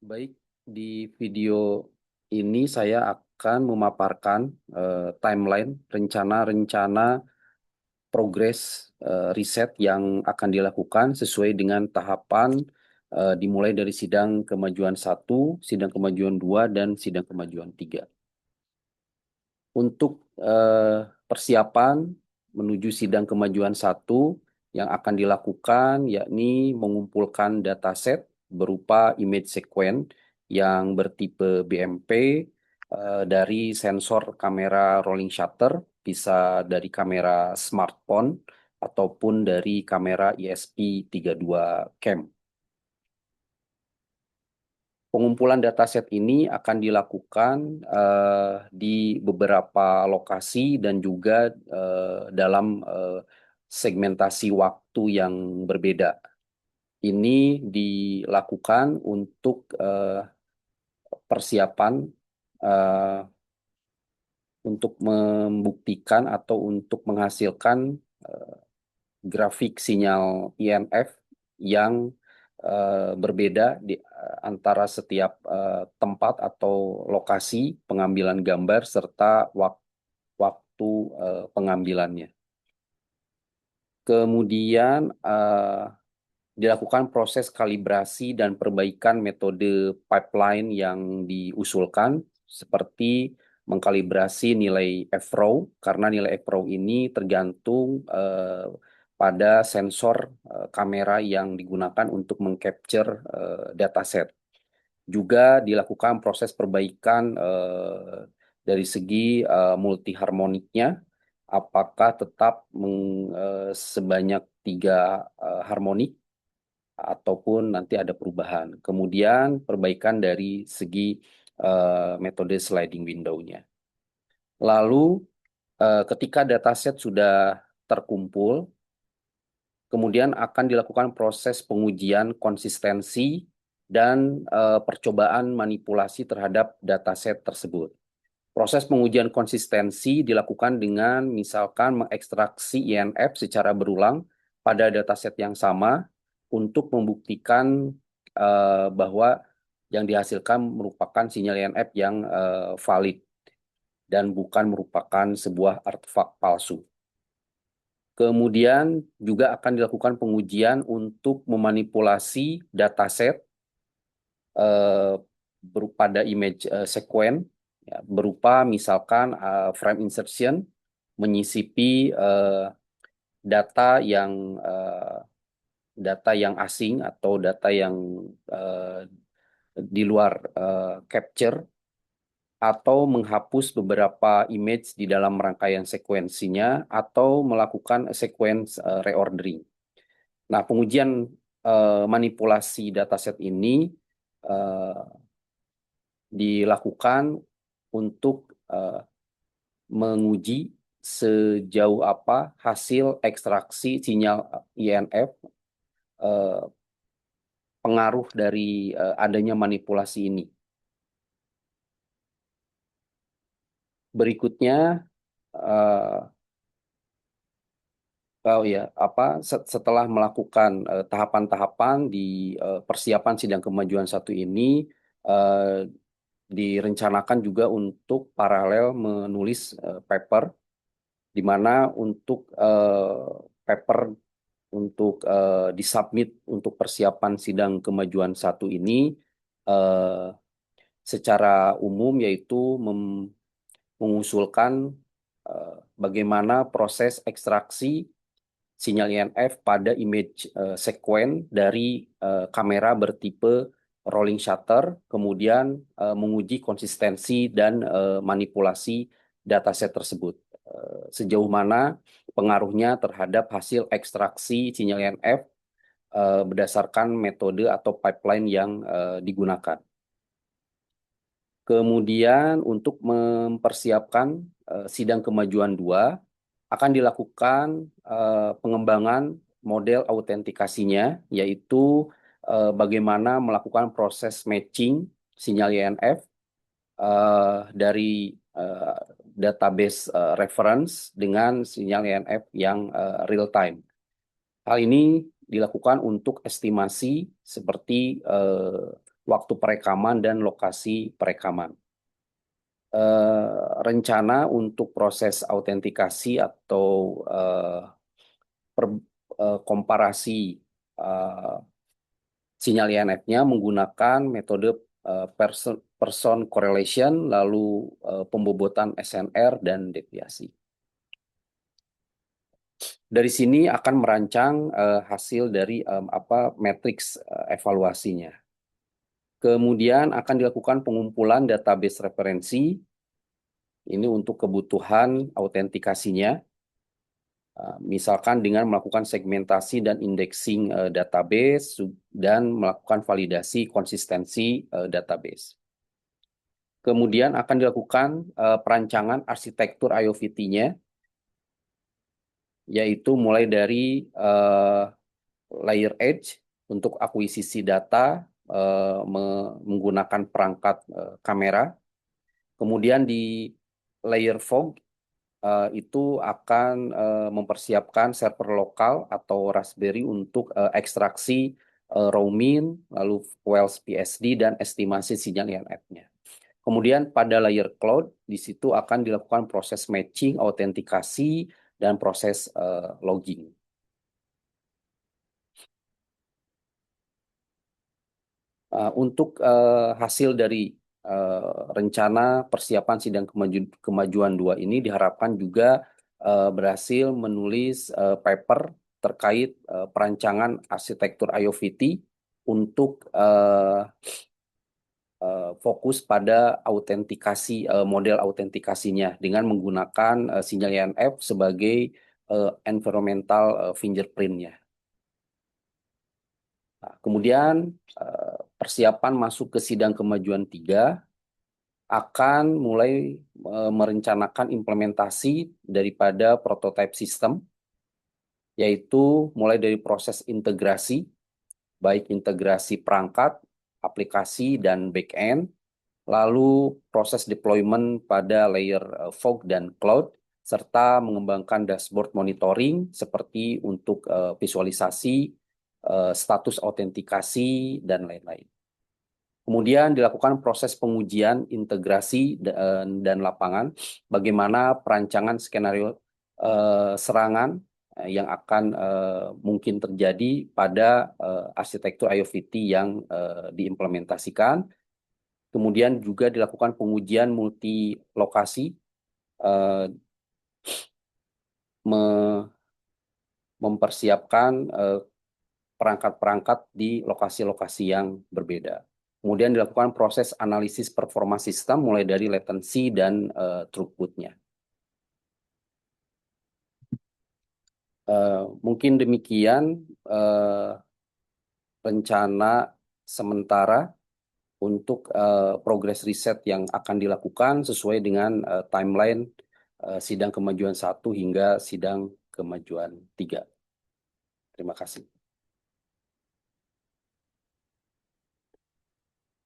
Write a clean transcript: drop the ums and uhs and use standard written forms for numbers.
Baik, di video ini saya akan memaparkan timeline rencana-rencana progres riset yang akan dilakukan sesuai dengan tahapan dimulai dari sidang kemajuan 1, sidang kemajuan 2, dan sidang kemajuan 3. Untuk persiapan menuju sidang kemajuan 1 yang akan dilakukan yakni mengumpulkan dataset berupa image sequence yang bertipe BMP dari sensor kamera rolling shutter, bisa dari kamera smartphone ataupun dari kamera ESP32 cam. Pengumpulan dataset ini akan dilakukan di beberapa lokasi dan juga dalam segmentasi waktu yang berbeda. Ini dilakukan untuk persiapan eh, untuk membuktikan atau untuk menghasilkan grafik sinyal IMF yang berbeda di antara setiap tempat atau lokasi pengambilan gambar serta waktu pengambilannya. Kemudian dilakukan proses kalibrasi dan perbaikan metode pipeline yang diusulkan, seperti mengkalibrasi nilai f-raw, karena nilai f-raw ini tergantung pada sensor kamera yang digunakan untuk mengcapture dataset. Juga dilakukan proses perbaikan dari segi multi harmoniknya, apakah tetap sebanyak 3 harmonik ataupun nanti ada perubahan. Kemudian perbaikan dari segi metode sliding window-nya. Lalu ketika dataset sudah terkumpul, kemudian akan dilakukan proses pengujian konsistensi dan percobaan manipulasi terhadap dataset tersebut. Proses pengujian konsistensi dilakukan dengan misalkan mengekstraksi INF secara berulang pada dataset yang sama untuk membuktikan bahwa yang dihasilkan merupakan sinyal INF yang valid dan bukan merupakan sebuah artefak palsu. Kemudian juga akan dilakukan pengujian untuk memanipulasi dataset pada image sequence, ya, berupa misalkan frame insertion, menyisipi data yang asing atau data yang di luar capture, atau menghapus beberapa image di dalam rangkaian sekuensinya, atau melakukan sequence reordering. Nah, pengujian manipulasi dataset ini dilakukan untuk menguji sejauh apa hasil ekstraksi sinyal INF pengaruh dari adanya manipulasi ini. Berikutnya, setelah melakukan tahapan-tahapan di persiapan sidang kemajuan 1 ini, direncanakan juga untuk paralel menulis paper, di mana untuk paper untuk disubmit untuk persiapan sidang kemajuan 1 ini secara umum, yaitu mengusulkan bagaimana proses ekstraksi sinyal INF pada image sequence dari kamera bertipe rolling shutter, kemudian menguji konsistensi dan manipulasi dataset tersebut. Sejauh mana pengaruhnya terhadap hasil ekstraksi sinyal INF berdasarkan metode atau pipeline yang digunakan. Kemudian untuk mempersiapkan sidang kemajuan 2, akan dilakukan pengembangan model autentikasinya, yaitu bagaimana melakukan proses matching sinyal INF dari database reference dengan sinyal INF yang real time. Hal ini dilakukan untuk estimasi seperti waktu perekaman, dan lokasi perekaman. Rencana untuk proses autentikasi atau komparasi sinyal INF-nya menggunakan metode person correlation, lalu pembobotan SNR dan deviasi. Dari sini akan merancang hasil dari matriks evaluasinya. Kemudian akan dilakukan pengumpulan database referensi, ini untuk kebutuhan autentikasinya, misalkan dengan melakukan segmentasi dan indexing database dan melakukan validasi konsistensi database. Kemudian akan dilakukan perancangan arsitektur IOVT-nya, yaitu mulai dari layer edge untuk akuisisi data menggunakan perangkat kamera. Kemudian di layer fog itu akan mempersiapkan server lokal atau Raspberry untuk ekstraksi roaming, lalu Wells PSD, dan estimasi sinyal INF-nya. Kemudian pada layer cloud, di situ akan dilakukan proses matching, autentikasi, dan proses logging. Untuk hasil dari rencana persiapan sidang kemajuan 2 ini diharapkan juga berhasil menulis paper terkait perancangan arsitektur IOVT untuk fokus pada autentikasi, model autentikasinya dengan menggunakan sinyal INF sebagai environmental fingerprint-nya. Kemudian persiapan masuk ke sidang kemajuan 3 akan mulai merencanakan implementasi daripada prototype system, yaitu mulai dari proses integrasi, baik integrasi perangkat, aplikasi, dan back-end, lalu proses deployment pada layer fog dan cloud, serta mengembangkan dashboard monitoring seperti untuk visualisasi, status autentikasi, dan lain-lain. Kemudian dilakukan proses pengujian integrasi dan lapangan, bagaimana perancangan skenario serangan yang akan mungkin terjadi pada arsitektur IOVT yang diimplementasikan. Kemudian juga dilakukan pengujian multi lokasi, mempersiapkan perangkat-perangkat di lokasi-lokasi yang berbeda. Kemudian dilakukan proses analisis performa sistem mulai dari latency dan throughput-nya. Mungkin demikian rencana sementara untuk progres riset yang akan dilakukan sesuai dengan timeline sidang kemajuan 1 hingga sidang kemajuan 3. Terima kasih.